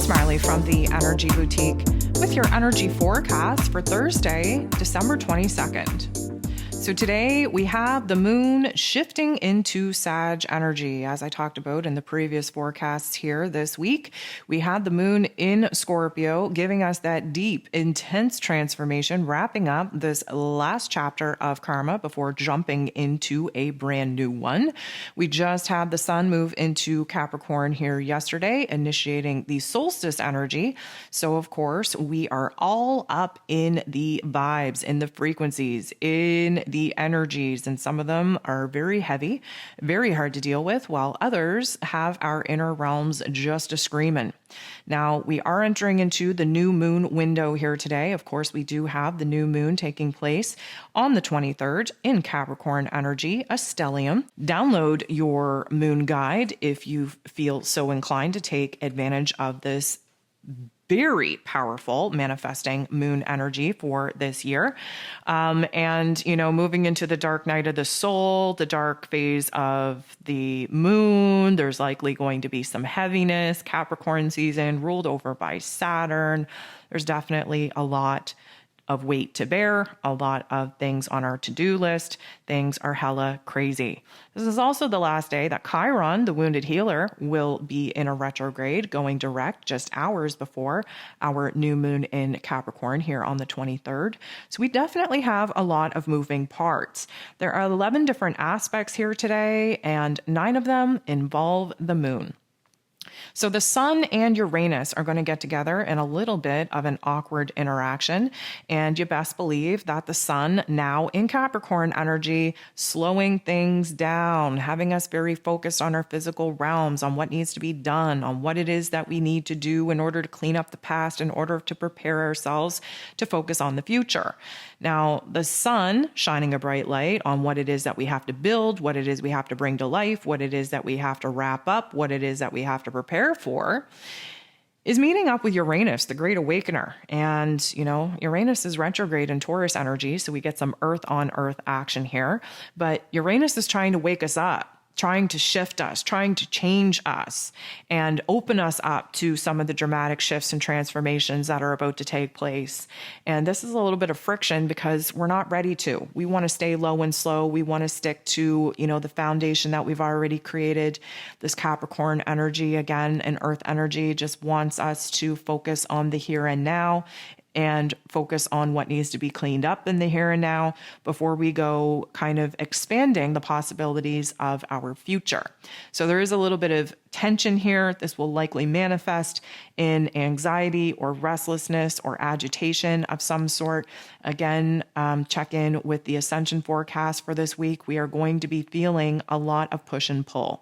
Marley from the Energy Boutique with your energy forecast for Thursday, December 22nd. So today we have the moon shifting into Sag energy. As I talked about in the previous forecasts here this week, we had the moon in Scorpio giving us that deep, intense transformation, wrapping up this last chapter of karma before jumping into a brand new one. We just had the sun move into Capricorn here yesterday, initiating the solstice energy. So of course, we are all up in the vibes, in the frequencies, in the energies, and some of them are very heavy, very hard to deal with, while others have our inner realms just a screaming. Now, we are entering into the new moon window here today. Of course, we do have the new moon taking place on the 23rd in Capricorn energy, a stellium. Download your moon guide if you feel so inclined to take advantage of this very powerful manifesting moon energy for this year. And, moving into the dark night of the soul, the dark phase of the moon, there's likely going to be some heaviness. Capricorn season ruled over by Saturn. There's definitely a lot of weight to bear, a lot of things on our to-do list. Things are hella crazy. This is also the last day that Chiron, the wounded healer, will be in a retrograde, going direct just hours before our new moon in Capricorn here on the 23rd. So we definitely have a lot of moving parts. There are 11 different aspects here today, and 9 of them involve the moon. So the sun and Uranus are going to get together in a little bit of an awkward interaction. And you best believe that the sun, now in Capricorn energy, slowing things down, having us very focused on our physical realms, on what needs to be done, on what it is that we need to do in order to clean up the past, in order to prepare ourselves to focus on the future. Now, the sun shining a bright light on what it is that we have to build, what it is we have to bring to life, what it is that we have to wrap up, what it is that we have to prepare for, is meeting up with Uranus, the great awakener. And, Uranus is retrograde in Taurus energy, so we get some earth on earth action here. But Uranus is trying to wake us up, trying to shift us, trying to change us, and open us up to some of the dramatic shifts and transformations that are about to take place. And this is a little bit of friction because we're not ready to. We want to stay low and slow. We want to stick to, the foundation that we've already created. This Capricorn energy, again, and earth energy just wants us to focus on the here and now and focus on what needs to be cleaned up in the here and now before we go kind of expanding the possibilities of our future. So there is a little bit of tension here. This will likely manifest in anxiety or restlessness or agitation of some sort. Again, check in with the ascension forecast for this week. We are going to be feeling a lot of push and pull.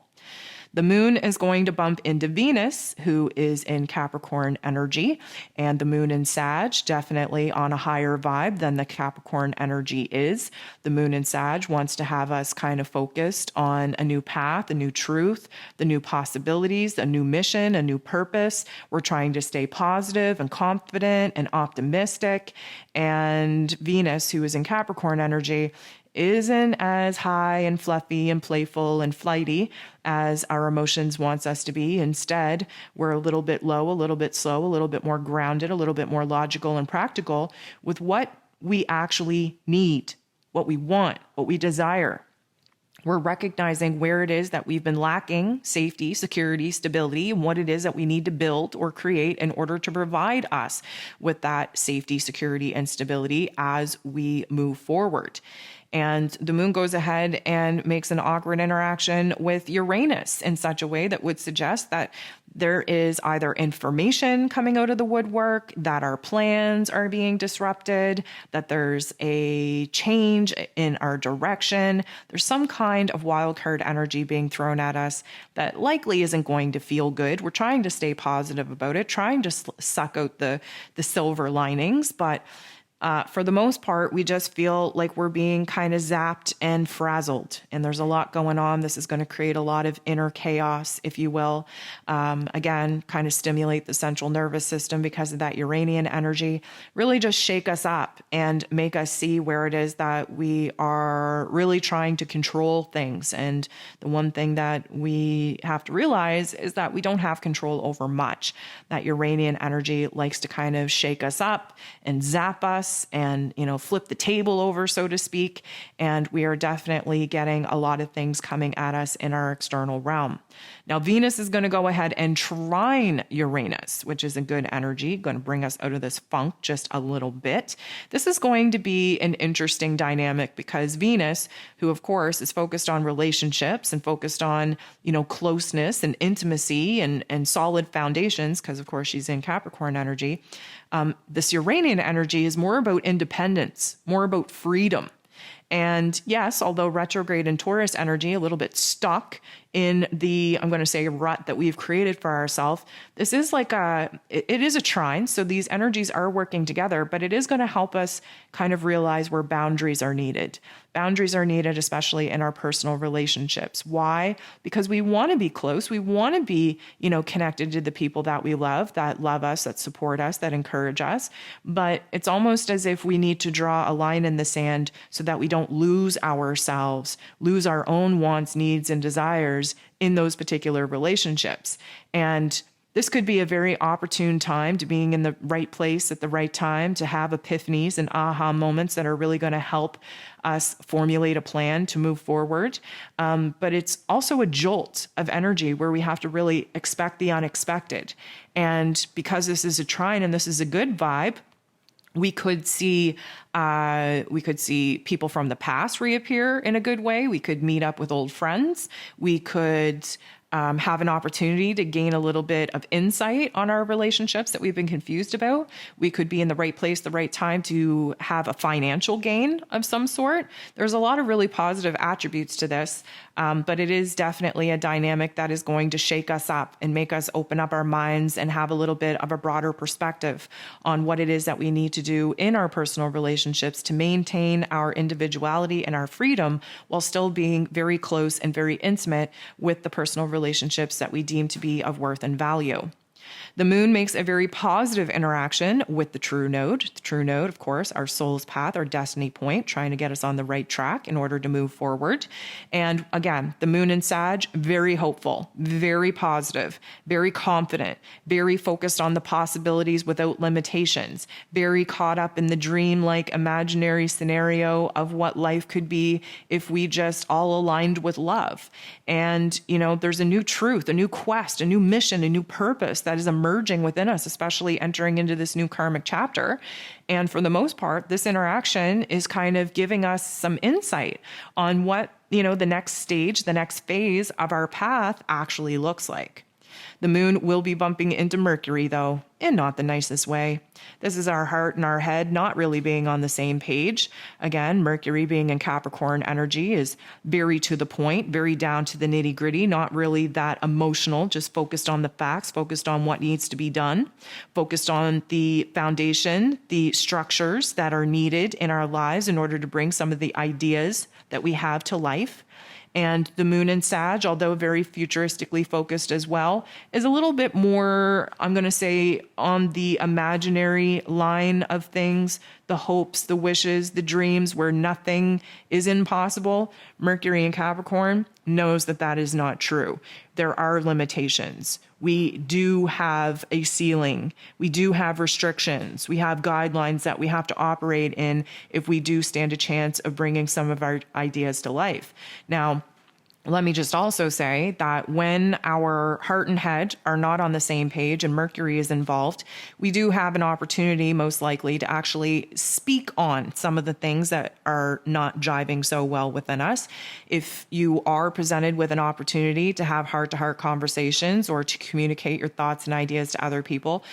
The moon is going to bump into Venus, who is in Capricorn energy, and the moon in Sag, definitely on a higher vibe than the Capricorn energy is. The moon in Sag wants to have us kind of focused on a new path, a new truth, the new possibilities, a new mission, a new purpose. We're trying to stay positive and confident and optimistic. And Venus, who is in Capricorn energy, isn't as high and fluffy and playful and flighty as our emotions wants us to be. Instead, we're a little bit low, a little bit slow, a little bit more grounded, a little bit more logical and practical with what we actually need, what we want, what we desire. We're recognizing where it is that we've been lacking safety, security, stability, and what it is that we need to build or create in order to provide us with that safety, security, and stability as we move forward. And the moon goes ahead and makes an awkward interaction with Uranus in such a way that would suggest that there is either information coming out of the woodwork, that our plans are being disrupted, that there's a change in our direction. There's some kind of wild card energy being thrown at us that likely isn't going to feel good. We're trying to stay positive about it, trying to suck out the silver linings, but For the most part, we just feel like we're being kind of zapped and frazzled, and there's a lot going on. This is going to create a lot of inner chaos, if you will. Again, kind of stimulate the central nervous system because of that Uranian energy. Really just shake us up and make us see where it is that we are really trying to control things. And the one thing that we have to realize is that we don't have control over much. That Uranian energy likes to kind of shake us up and zap us and, flip the table over, so to speak. And we are definitely getting a lot of things coming at us in our external realm. Now, Venus is going to go ahead and trine Uranus, which is a good energy, going to bring us out of this funk just a little bit. This is going to be an interesting dynamic because Venus, who of course is focused on relationships and focused on, closeness and intimacy and solid foundations, because of course she's in Capricorn energy. This Uranian energy is more about independence, more about freedom. And yes, although retrograde in Taurus energy, a little bit stuck in the, I'm going to say, rut that we've created for ourselves, this is like it is a trine. So these energies are working together, but it is going to help us kind of realize where boundaries are needed. Boundaries are needed, especially in our personal relationships. Why? Because we want to be close. We want to be, connected to the people that we love us, that support us, that encourage us. But it's almost as if we need to draw a line in the sand so that we don't lose ourselves, lose our own wants, needs, and desires in those particular relationships. And this could be a very opportune time to being in the right place at the right time, to have epiphanies and aha moments that are really going to help us formulate a plan to move forward. But it's also a jolt of energy where we have to really expect the unexpected. And because this is a trine and this is a good vibe, we could see people from the past reappear in a good way. We could meet up with old friends. We could have an opportunity to gain a little bit of insight on our relationships that we've been confused about. We could be in the right place, the right time to have a financial gain of some sort. There's a lot of really positive attributes to this, but it is definitely a dynamic that is going to shake us up and make us open up our minds and have a little bit of a broader perspective on what it is that we need to do in our personal relationships to maintain our individuality and our freedom while still being very close and very intimate with the personal relationships that we deem to be of worth and value. The moon makes a very positive interaction with the true node. The true node, of course, our soul's path, our destiny point, trying to get us on the right track in order to move forward. And again, the moon in Sag, very hopeful, very positive, very confident, very focused on the possibilities without limitations, very caught up in the dream-like imaginary scenario of what life could be if we just all aligned with love. And, there's a new truth, a new quest, a new mission, a new purpose that is emerging within us, especially entering into this new karmic chapter. And for the most part, this interaction is kind of giving us some insight on what, the next stage, the next phase of our path actually looks like. The moon will be bumping into Mercury, though, in not the nicest way. This is our heart and our head not really being on the same page. Again, Mercury being in Capricorn energy is very to the point, very down to the nitty gritty, not really that emotional, just focused on the facts, focused on what needs to be done, focused on the foundation, the structures that are needed in our lives in order to bring some of the ideas that we have to life. And the moon in Sag, although very futuristically focused as well, is a little bit more, I'm going to say, on the imaginary line of things, the hopes, the wishes, the dreams where nothing is impossible. Mercury in Capricorn knows that that is not true. There are limitations. We do have a ceiling. We do have restrictions. We have guidelines that we have to operate in if we do stand a chance of bringing some of our ideas to life. Now, let me just also say that when our heart and head are not on the same page and Mercury is involved, we do have an opportunity, most likely, to actually speak on some of the things that are not jiving so well within us. If you are presented with an opportunity to have heart-to-heart conversations or to communicate your thoughts and ideas to other people,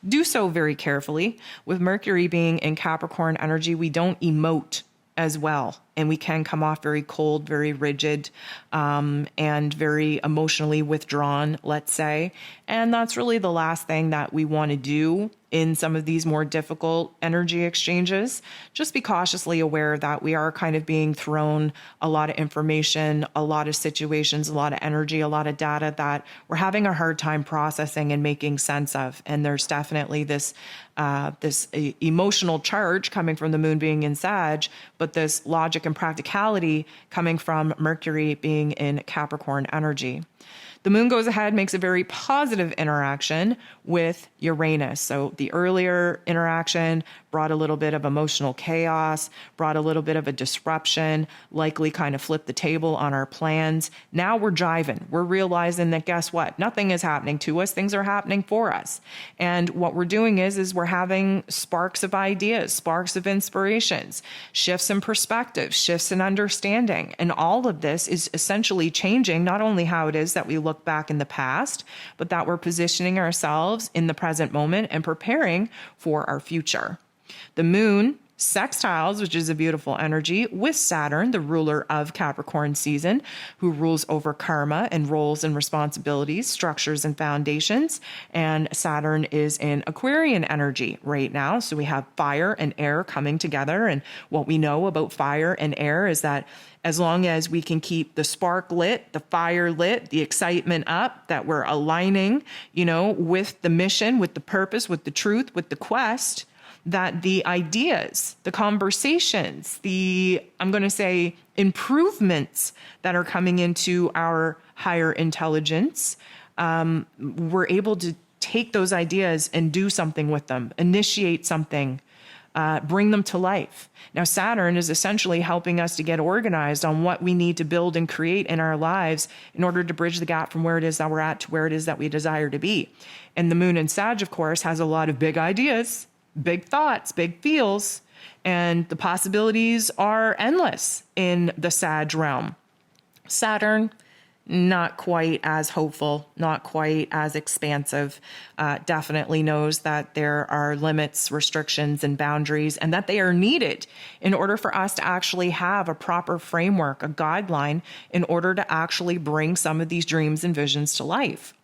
do so very carefully. With Mercury being in Capricorn energy, we don't emote as well. And we can come off very cold, very rigid, and very emotionally withdrawn, let's say. And that's really the last thing that we want to do in some of these more difficult energy exchanges. Just be cautiously aware that we are kind of being thrown a lot of information, a lot of situations, a lot of energy, a lot of data that we're having a hard time processing and making sense of. And there's definitely this emotional charge coming from the moon being in Sag, but this logic and practicality coming from Mercury being in Capricorn energy. The moon goes ahead, makes a very positive interaction with Uranus. So the earlier interaction brought a little bit of emotional chaos, brought a little bit of a disruption, likely kind of flipped the table on our plans. Now we're jiving. We're realizing that, guess what? Nothing is happening to us. Things are happening for us. And what we're doing is we're having sparks of ideas, sparks of inspirations, shifts in perspective, shifts in understanding. And all of this is essentially changing not only how it is that we look back in the past, but that we're positioning ourselves in the present moment and preparing for our future. The moon sextiles, which is a beautiful energy, with Saturn, the ruler of Capricorn season, who rules over karma and roles and responsibilities, structures and foundations. And Saturn is in Aquarian energy right now. So we have fire and air coming together. And what we know about fire and air is that as long as we can keep the spark lit, the fire lit, the excitement up, that we're aligning, with the mission, with the purpose, with the truth, with the quest, that the ideas, the conversations, I'm going to say, improvements that are coming into our higher intelligence, we're able to take those ideas and do something with them, initiate something, bring them to life. Now, Saturn is essentially helping us to get organized on what we need to build and create in our lives in order to bridge the gap from where it is that we're at to where it is that we desire to be. And the moon in Sag, of course, has a lot of big ideas, big thoughts, big feels, and the possibilities are endless in the Sag realm. Saturn, not quite as hopeful, not quite as expansive, definitely knows that there are limits, restrictions, and boundaries, and that they are needed in order for us to actually have a proper framework, a guideline, in order to actually bring some of these dreams and visions to life.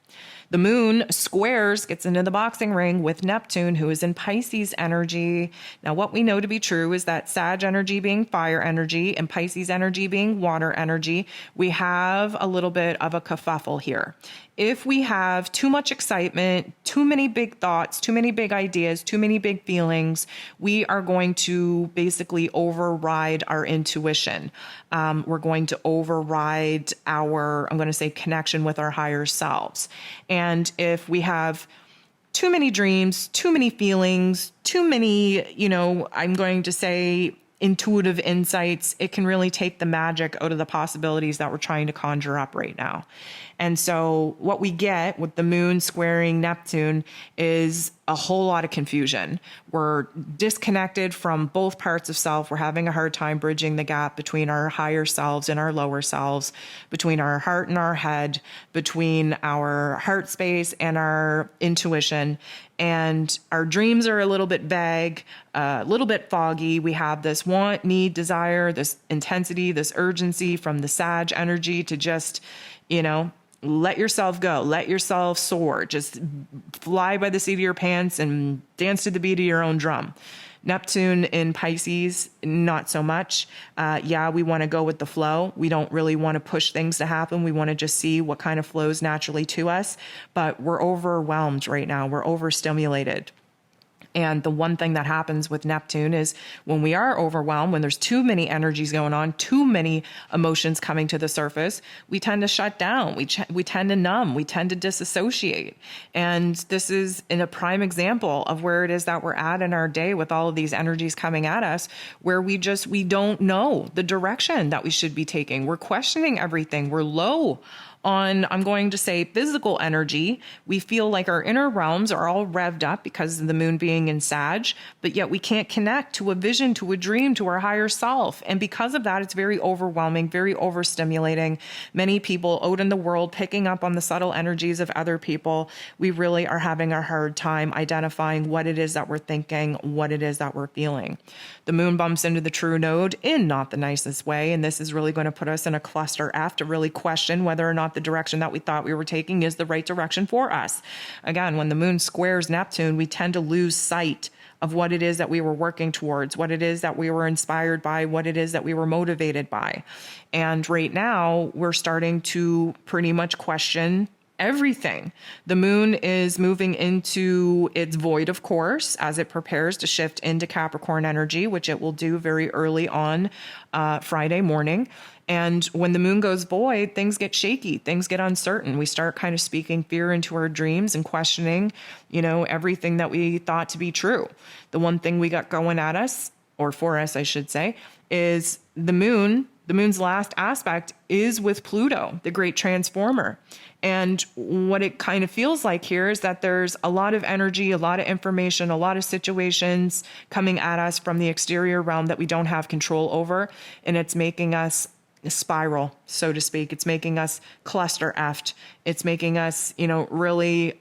The moon gets into the boxing ring with Neptune, who is in Pisces energy. Now, what we know to be true is that Sag energy being fire energy and Pisces energy being water energy, we have a little bit of a kerfuffle here. If we have too much excitement, too many big thoughts, too many big ideas, too many big feelings, we are going to basically override our intuition. We're going to override our, connection with our higher selves. And if we have too many dreams, too many feelings, too many, intuitive insights, it can really take the magic out of the possibilities that we're trying to conjure up right now. And so what we get with the moon squaring Neptune is a whole lot of confusion. We're disconnected from both parts of self. We're having a hard time bridging the gap between our higher selves and our lower selves, between our heart and our head, between our heart space and our intuition. And our dreams are a little bit vague, a little bit foggy. We have this want, need, desire, this intensity, this urgency from the Sag energy to just, let yourself go, let yourself soar, just fly by the seat of your pants and dance to the beat of your own drum. Neptune in Pisces, not so much. We want to go with the flow. We don't really want to push things to happen. We want to just see what kind of flows naturally to us. But we're overwhelmed right now. We're overstimulated. And the one thing that happens with Neptune is when we are overwhelmed, when there's too many energies going on, too many emotions coming to the surface, we tend to shut down. We tend to numb. We tend to disassociate. And this is in a prime example of where it is that we're at in our day with all of these energies coming at us, where we don't know the direction that we should be taking. We're questioning everything. We're low on, physical energy. We feel like our inner realms are all revved up because of the moon being in Sag, but yet we can't connect to a vision, to a dream, to our higher self. And because of that, it's very overwhelming, very overstimulating. Many people out in the world picking up on the subtle energies of other people. We really are having a hard time identifying what it is that we're thinking, what it is that we're feeling. The moon bumps into the true node in not the nicest way. And this is really going to put us in a cluster F to really question whether or not not the direction that we thought we were taking is the right direction for us. Again, when the moon squares Neptune, we tend to lose sight of what it is that we were working towards, what it is that we were inspired by, what it is that we were motivated by. And right now, we're starting to pretty much question everything. The moon is moving into its void, of course, as it prepares to shift into Capricorn energy, which it will do very early on Friday morning. And when the moon goes void, things get shaky, things get uncertain. We start kind of speaking fear into our dreams and questioning, everything that we thought to be true. The one thing we got going at us, or for us, I should say, is the moon. The moon's last aspect is with Pluto, the great transformer. And what it kind of feels like here is that there's a lot of energy, a lot of information, a lot of situations coming at us from the exterior realm that we don't have control over. And it's making us spiral, so to speak. It's making us cluster effed. It's making us, really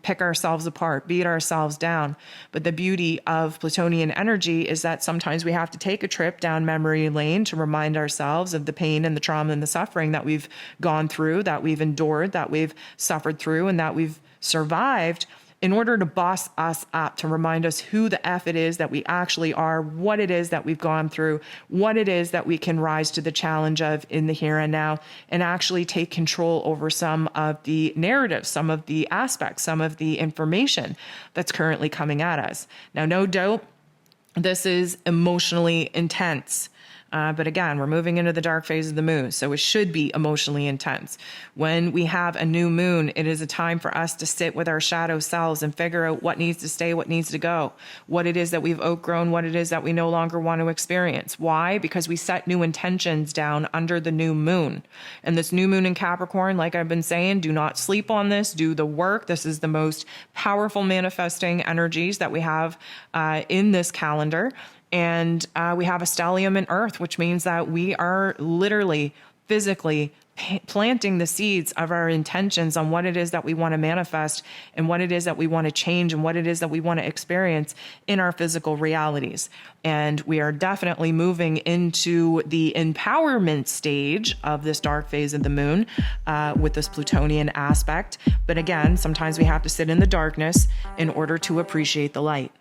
pick ourselves apart, beat ourselves down. But the beauty of Plutonian energy is that sometimes we have to take a trip down memory lane to remind ourselves of the pain and the trauma and the suffering that we've gone through, that we've endured, that we've suffered through, and that we've survived, in order to boss us up, to remind us who the F it is that we actually are, what it is that we've gone through, what it is that we can rise to the challenge of in the here and now, and actually take control over some of the narratives, some of the aspects, some of the information that's currently coming at us. Now, no doubt, this is emotionally intense. But again, we're moving into the dark phase of the moon, so it should be emotionally intense. When we have a new moon, it is a time for us to sit with our shadow selves and figure out what needs to stay, what needs to go, what it is that we've outgrown, what it is that we no longer want to experience. Why? Because we set new intentions down under the new moon. And this new moon in Capricorn, like I've been saying, do not sleep on this, do the work. This is the most powerful manifesting energies that we have in this calendar. And we have a stellium in Earth, which means that we are literally, physically planting the seeds of our intentions on what it is that we want to manifest and what it is that we want to change and what it is that we want to experience in our physical realities. And we are definitely moving into the empowerment stage of this dark phase of the moon with this Plutonian aspect. But again, sometimes we have to sit in the darkness in order to appreciate the light.